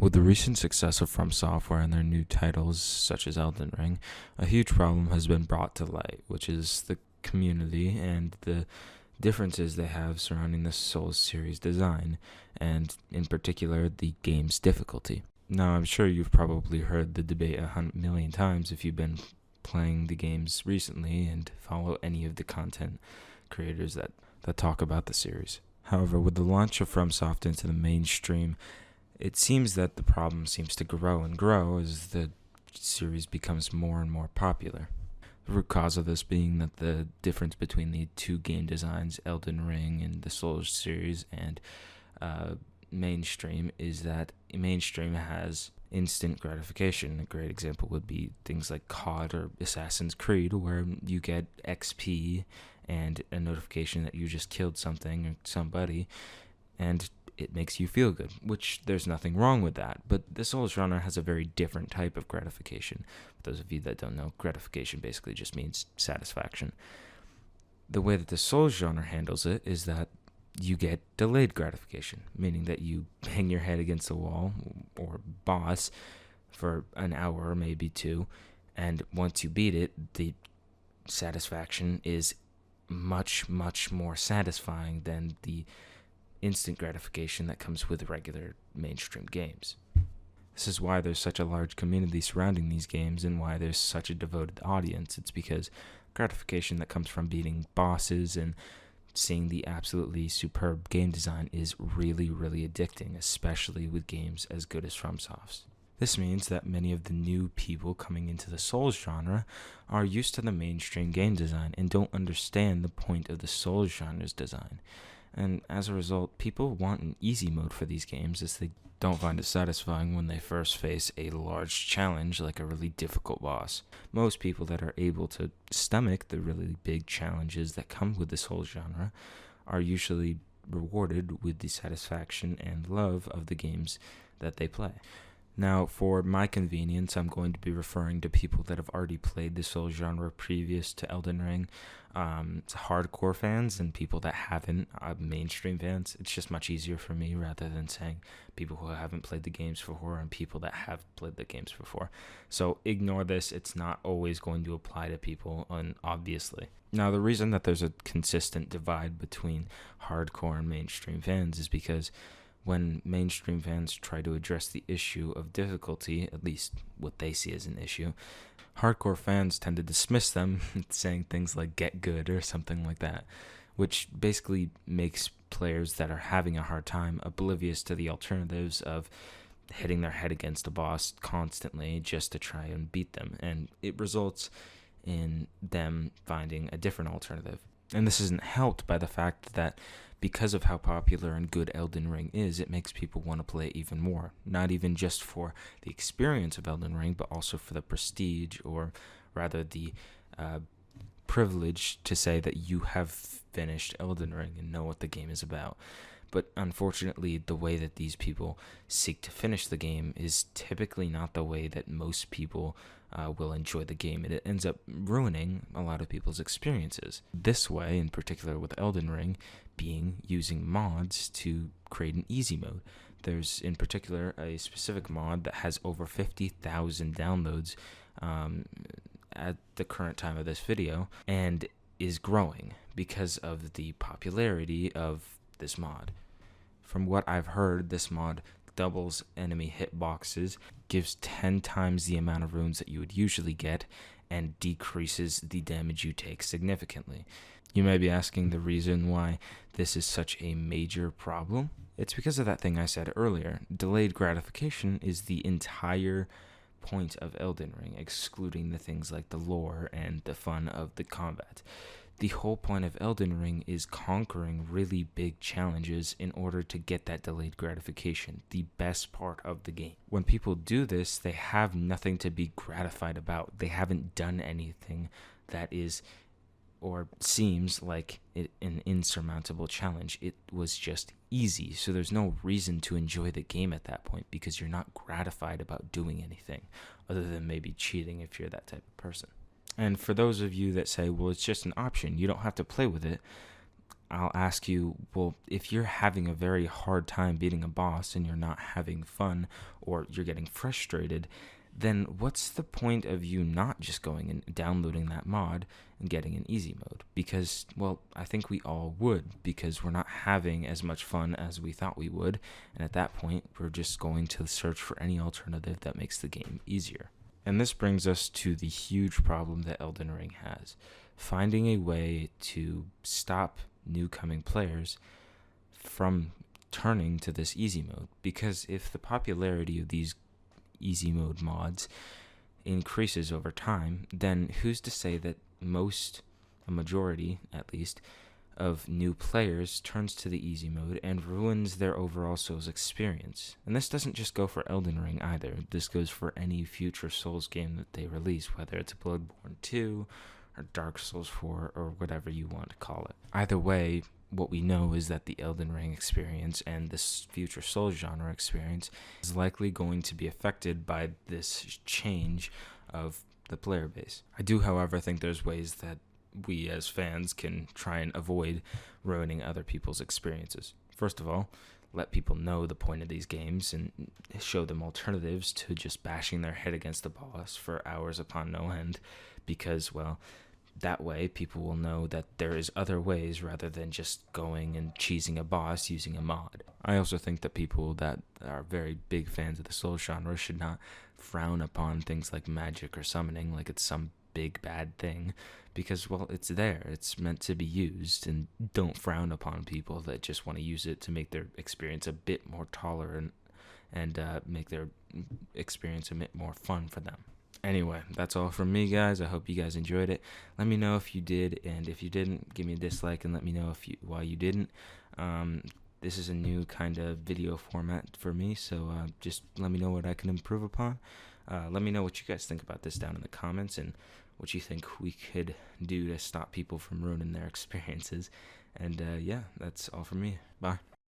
With the recent success of From Software and their new titles, such as Elden Ring, a huge problem has been brought to light, which is the community and the differences they have surrounding the Souls series design, and in particular, the game's difficulty. Now, I'm sure you've probably heard the debate 100 million times if you've been playing the games recently and follow any of the content creators that talk about the series. However, with the launch of FromSoft into the mainstream, it seems that the problem seems to grow and grow as the series becomes more and more popular. The root cause of this being that the difference between the two game designs, Elden Ring and the Souls series, and mainstream, is that mainstream has instant gratification. A great example would be things like COD or Assassin's Creed, where you get XP and a notification that you just killed something or somebody, and it makes you feel good, which there's nothing wrong with that. But the Souls genre has a very different type of gratification. For those of you that don't know, gratification basically just means satisfaction. The way that the Souls genre handles it is that you get delayed gratification, meaning that you bang your head against a wall or boss for an hour or maybe two, and once you beat it, the satisfaction is much, much more satisfying than the instant gratification that comes with regular mainstream games. This is why there's such a large community surrounding these games and why there's such a devoted audience. It's because gratification that comes from beating bosses and seeing the absolutely superb game design is really, really addicting, especially with games as good as FromSoft's. This means that many of the new people coming into the Souls genre are used to the mainstream game design and don't understand the point of the Souls genre's design. And as a result, people want an easy mode for these games as they don't find it satisfying when they first face a large challenge like a really difficult boss. Most people that are able to stomach the really big challenges that come with the Souls genre are usually rewarded with the satisfaction and love of the games that they play. Now, for my convenience, I'm going to be referring to people that have already played the Souls genre previous to Elden Ring. Hardcore fans and people that haven't, mainstream fans. It's just much easier for me rather than saying people who haven't played the games before and people that have played the games before. So ignore this. It's not always going to apply to people, obviously. Now, the reason that there's a consistent divide between hardcore and mainstream fans is because when mainstream fans try to address the issue of difficulty, at least what they see as an issue, hardcore fans tend to dismiss them, saying things like "get good" or something like that, which basically makes players that are having a hard time oblivious to the alternatives of hitting their head against a boss constantly just to try and beat them, and it results in them finding a different alternative. And this isn't helped by the fact that because of how popular and good Elden Ring is, it makes people want to play it even more. Not even just for the experience of Elden Ring, but also for the prestige, or rather the privilege to say that you have finished Elden Ring and know what the game is about. But unfortunately, the way that these people seek to finish the game is typically not the way that most people will enjoy the game, and it ends up ruining a lot of people's experiences. This way, in particular with Elden Ring, being using mods to create an easy mode. There's in particular a specific mod that has over 50,000 downloads at the current time of this video, and is growing because of the popularity of this mod. From what I've heard, this mod doubles enemy hitboxes, gives 10 times the amount of runes that you would usually get, and decreases the damage you take significantly. You may be asking the reason why this is such a major problem. It's because of that thing I said earlier. Delayed gratification is the entire point of Elden Ring, excluding the things like the lore and the fun of the combat. The whole point of Elden Ring is conquering really big challenges in order to get that delayed gratification, the best part of the game. When people do this, they have nothing to be gratified about. They haven't done anything that is or seems like an insurmountable challenge. It was just easy, so there's no reason to enjoy the game at that point because you're not gratified about doing anything, other than maybe cheating if you're that type of person. And for those of you that say, well, it's just an option, you don't have to play with it, I'll ask you, well, if you're having a very hard time beating a boss and you're not having fun or you're getting frustrated, then what's the point of you not just going and downloading that mod and getting an easy mode? Because, well, I think we all would, because we're not having as much fun as we thought we would, and at that point, we're just going to search for any alternative that makes the game easier. And this brings us to the huge problem that Elden Ring has: finding a way to stop new coming players from turning to this easy mode. Because if the popularity of these easy mode mods increases over time, then who's to say that a majority at least, of new players turns to the easy mode and ruins their overall Souls experience? And this doesn't just go for Elden Ring either. This goes for any future Souls game that they release, whether it's Bloodborne 2 or Dark Souls 4 or whatever you want to call it. Either way, what we know is that the Elden Ring experience and this future Souls genre experience is likely going to be affected by this change of the player base. I do, however, think there's ways that we as fans can try and avoid ruining other people's experiences. First of all, let people know the point of these games and show them alternatives to just bashing their head against the boss for hours upon no end, because, well, that way people will know that there is other ways rather than just going and cheesing a boss using a mod. I also think that people that are very big fans of the Souls genre should not frown upon things like magic or summoning like it's some big bad thing, because, well, it's there, it's meant to be used, and don't frown upon people that just want to use it to make their experience a bit more tolerant and make their experience a bit more fun for them. Anyway, that's all from me, guys. I hope you guys enjoyed it. Let me know if you did, and if you didn't, give me a dislike and let me know why you didn't. This is a new kind of video format for me, so just let me know what I can improve upon. Let me know what you guys think about this down in the comments, and what you think we could do to stop people from ruining their experiences. And yeah, that's all from me. Bye.